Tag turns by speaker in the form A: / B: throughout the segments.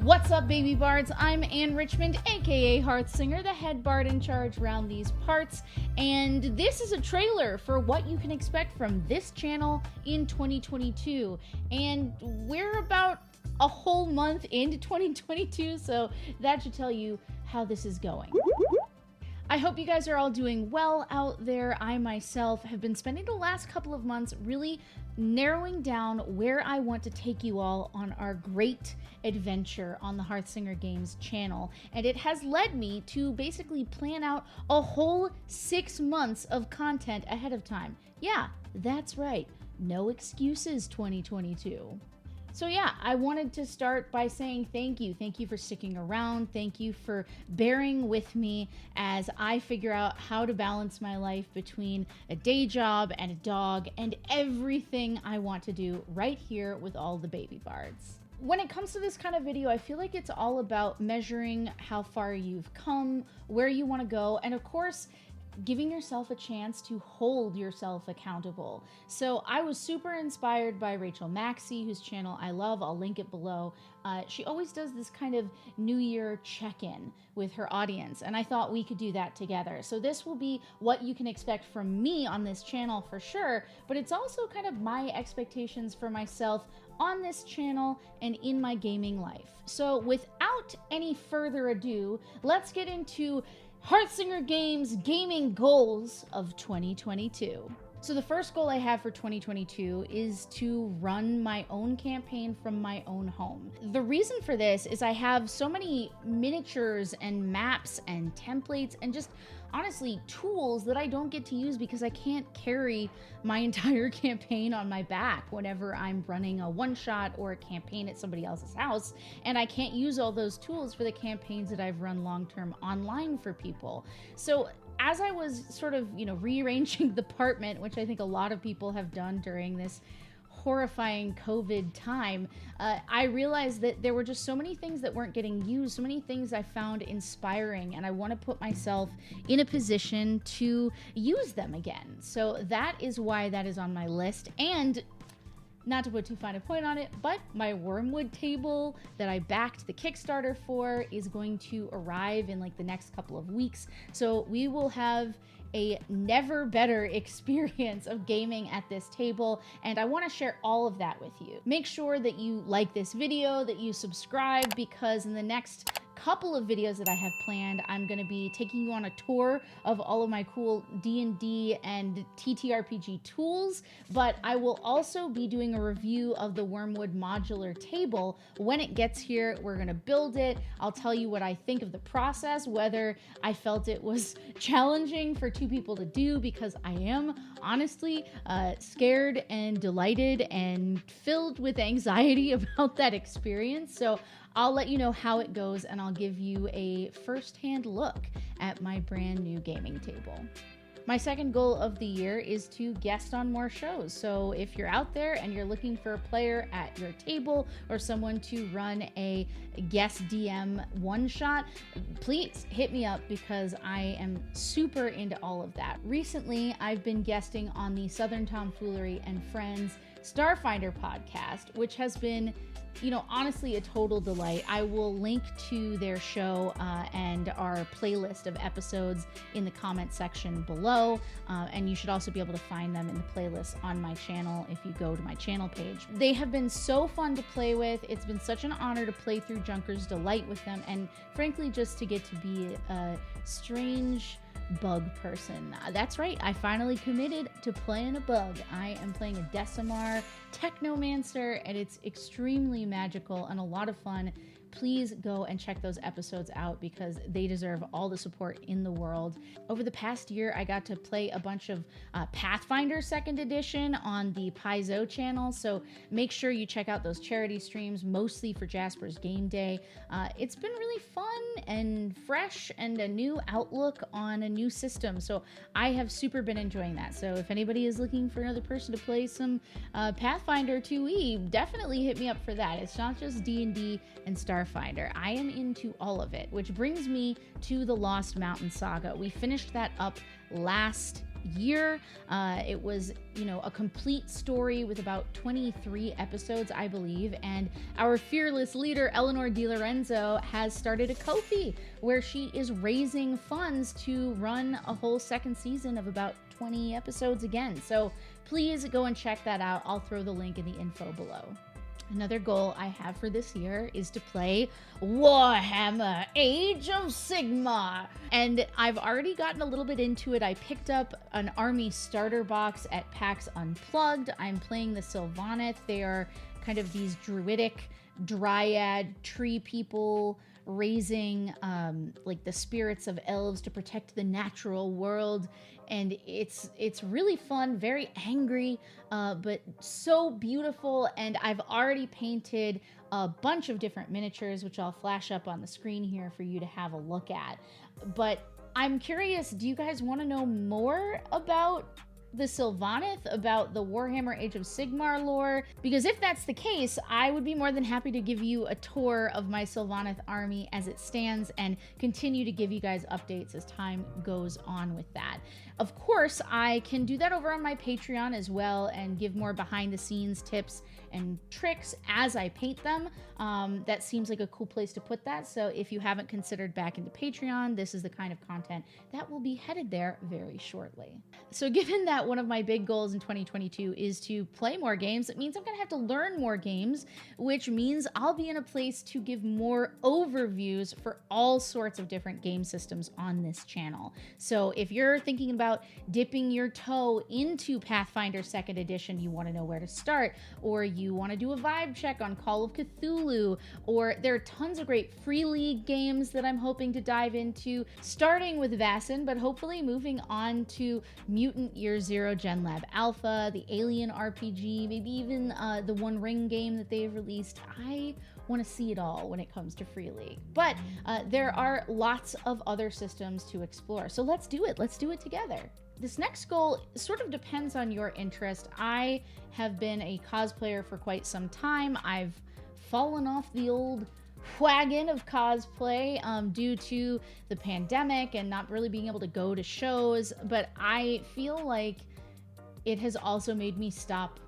A: What's up, baby bards? I'm Anne Richmond, aka Hearthsinger, the head bard in charge around these parts, and this is a trailer for what you can expect from this channel in 2022. And we're about a whole month into 2022, so that should tell you how this is going. I hope you guys are all doing well out there. I myself have been spending the last couple of months really narrowing down where I want to take you all on our great adventure on the Hearthsinger Games channel. And it has led me to basically plan out a whole 6 months of content ahead of time. Yeah, that's right. No excuses, 2022. So yeah, I wanted to start by saying thank you. Thank you for sticking around. Thank you for bearing with me as I figure out how to balance my life between a day job and a dog and everything I want to do right here with all the baby bards. When it comes to this kind of video, I feel like it's all about measuring how far you've come, where you want to go, and of course, giving yourself a chance to hold yourself accountable. So I was super inspired by Rachel Maxey, whose channel I love. I'll link it below. She always does this kind of New Year check-in with her audience, and I thought we could do that together. So this will be what you can expect from me on this channel for sure, but it's also kind of my expectations for myself on this channel and in my gaming life. So without any further ado, let's get into Hearthsinger Games gaming goals of 2022. So the first goal I have for 2022 is to run my own campaign from my own home. The reason for this is I have so many miniatures and maps and templates and just honestly tools that I don't get to use because I can't carry my entire campaign on my back whenever I'm running a one-shot or a campaign at somebody else's house, and I can't use all those tools for the campaigns that I've run long-term online for people. So as I was sort of, rearranging the apartment, which I think a lot of people have done during this horrifying COVID time, I realized that there were just so many things that weren't getting used, so many things I found inspiring, and I want to put myself in a position to use them again. So that is why that is on my list. And not to put too fine a point on it, but my Wormwood table that I backed the Kickstarter for is going to arrive in like the next couple of weeks. So we will have a never better experience of gaming at this table, and I want to share all of that with you. Make sure that you like this video, that you subscribe, because in the next couple of videos that I have planned, I'm going to be taking you on a tour of all of my cool D&D and TTRPG tools, but I will also be doing a review of the Wormwood modular table. When it gets here, we're going to build it. I'll tell you what I think of the process, whether I felt it was challenging for two people to do, because I am honestly scared and delighted and filled with anxiety about that experience. So I'll let you know how it goes, and I'll give you a first-hand look at my brand new gaming table. My second goal of the year is to guest on more shows. So if you're out there and you're looking for a player at your table or someone to run a guest DM one-shot, please hit me up because I am super into all of that. Recently, I've been guesting on the Southern Tomfoolery and Friends Starfinder podcast, which has been honestly a total delight. I will link to their show and our playlist of episodes in the comment section below, and you should also be able to find them in the playlist on my channel if you go to my channel page. They have been so fun to play with. It's been such an honor to play through Junker's Delight with them, and frankly just to get to be a strange bug person. That's right, I finally committed to playing a bug. I am playing a Decimar Technomancer, and it's extremely magical and a lot of fun. Please go and check those episodes out because they deserve all the support in the world. Over the past year, I got to play a bunch of Pathfinder 2nd Edition on the Paizo channel, so make sure you check out those charity streams, mostly for Jasper's Game Day. It's been really fun and fresh and a new outlook on a new system, so I have super been enjoying that. So if anybody is looking for another person to play some Pathfinder 2e, definitely hit me up for that. It's not just D&D and Starfinder. I am into all of it, which brings me to the Lost Mountain Saga. We finished that up last year. It was, a complete story with about 23 episodes, I believe. And our fearless leader, Eleanor DiLorenzo, has started a Ko-fi where she is raising funds to run a whole second season of about 20 episodes again. So please go and check that out. I'll throw the link in the info below. Another goal I have for this year is to play Warhammer Age of Sigmar. And I've already gotten a little bit into it. I picked up an army starter box at PAX Unplugged. I'm playing the Sylvaneth. They are kind of these druidic dryad tree people raising like the spirits of elves to protect the natural world. And it's really fun, very angry, but so beautiful. And I've already painted a bunch of different miniatures, which I'll flash up on the screen here for you to have a look at. But I'm curious, do you guys want to know more about the Sylvaneth, about the Warhammer Age of Sigmar lore? Because if that's the case, I would be more than happy to give you a tour of my Sylvaneth army as it stands and continue to give you guys updates as time goes on with that. Of course, I can do that over on my Patreon as well and give more behind the scenes tips and tricks as I paint them. That seems like a cool place to put that. So if you haven't considered back into Patreon, this is the kind of content that will be headed there very shortly. So given that one of my big goals in 2022 is to play more games, it means I'm gonna have to learn more games, which means I'll be in a place to give more overviews for all sorts of different game systems on this channel. So if you're thinking about dipping your toe into Pathfinder 2nd edition, you wanna know where to start, or you wanna do a vibe check on Call of Cthulhu, or there are tons of great free league games that I'm hoping to dive into, starting with Vassin, but hopefully moving on to Mutant Year Zero Gen Lab Alpha, the Alien RPG, maybe even the One Ring game that they've released. I want to see it all when it comes to Free League. But there are lots of other systems to explore. So let's do it. Let's do it together. This next goal sort of depends on your interest. I have been a cosplayer for quite some time. I've fallen off the old wagon of cosplay due to the pandemic and not really being able to go to shows, but I feel like it has also made me stop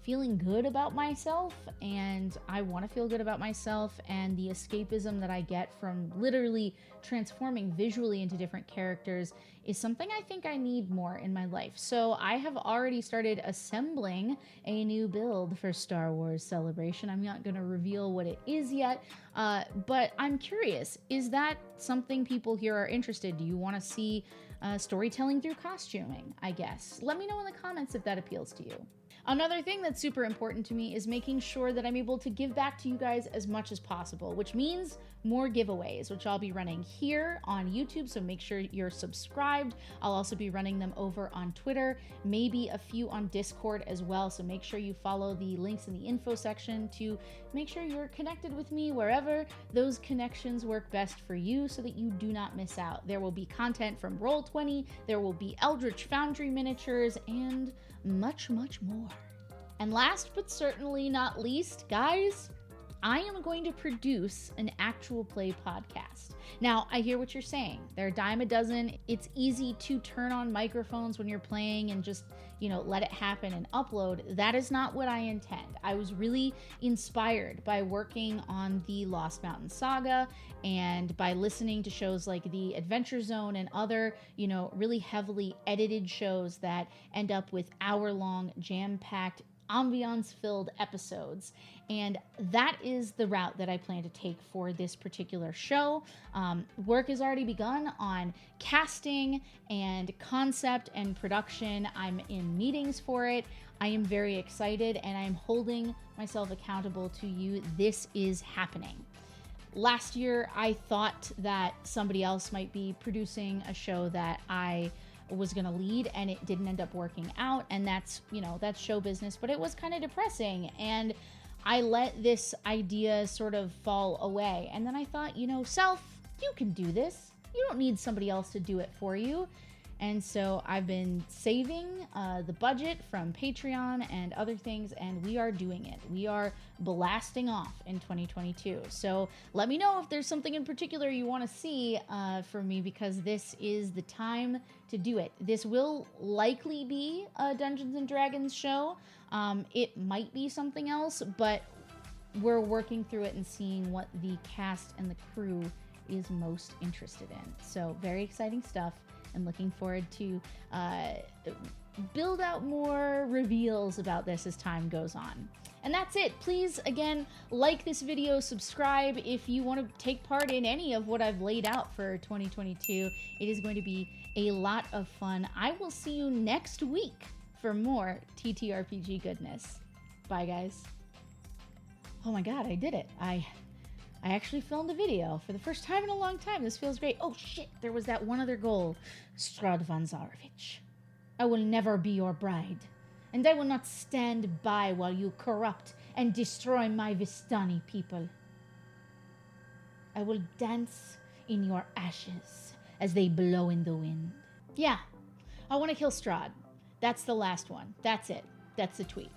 A: feeling good about myself, and I want to feel good about myself, and the escapism that I get from literally transforming visually into different characters is something I think I need more in my life. So I have already started assembling a new build for Star Wars Celebration. I'm not going to reveal what it is yet, but I'm curious, is that something people here are interested? Do you want to see storytelling through costuming, I guess? Let me know in the comments if that appeals to you. Another thing that's super important to me is making sure that I'm able to give back to you guys as much as possible, which means more giveaways, which I'll be running here on YouTube, so make sure you're subscribed. I'll also be running them over on Twitter, maybe a few on Discord as well, so make sure you follow the links in the info section to make sure you're connected with me wherever those connections work best for you so that you do not miss out. There will be content from Roll20, there will be Eldritch Foundry miniatures, and much, much more. And last but certainly not least, guys, I am going to produce an actual play podcast. Now, I hear what you're saying. They're a dime a dozen. It's easy to turn on microphones when you're playing and just, let it happen and upload. That is not what I intend. I was really inspired by working on the Lost Mountain Saga and by listening to shows like The Adventure Zone and other, really heavily edited shows that end up with hour-long, jam-packed, ambiance-filled episodes. And that is the route that I plan to take for this particular show. Work has already begun on casting and concept and production. I'm in meetings for it. I am very excited, and I'm holding myself accountable to you. This is happening. Last year, I thought that somebody else might be producing a show that I was going to lead, and it didn't end up working out, and that's show business, but it was kind of depressing, and I let this idea sort of fall away. And then I thought, self, you can do this. You don't need somebody else to do it for you. And so I've been saving the budget from Patreon and other things, and we are doing it. We are blasting off in 2022. So let me know if there's something in particular you want to see from me, because this is the time to do it. This will likely be a Dungeons and Dragons show. It might be something else, but we're working through it and seeing what the cast and the crew is most interested in. So very exciting stuff, and looking forward to build out more reveals about this as time goes on. And that's it. Please, again, like this video, subscribe if you want to take part in any of what I've laid out for 2022. It is going to be a lot of fun. I will see you next week for more TTRPG goodness. Bye, guys. Oh my god, I did it. I actually filmed a video for the first time in a long time. This feels great. Oh shit, there was that one other goal. Strahd von Zarovich, I will never be your bride, and I will not stand by while you corrupt and destroy my Vistani people. I will dance in your ashes as they blow in the wind. Yeah, I want to kill Strahd. That's the last one. That's it. That's the tweet.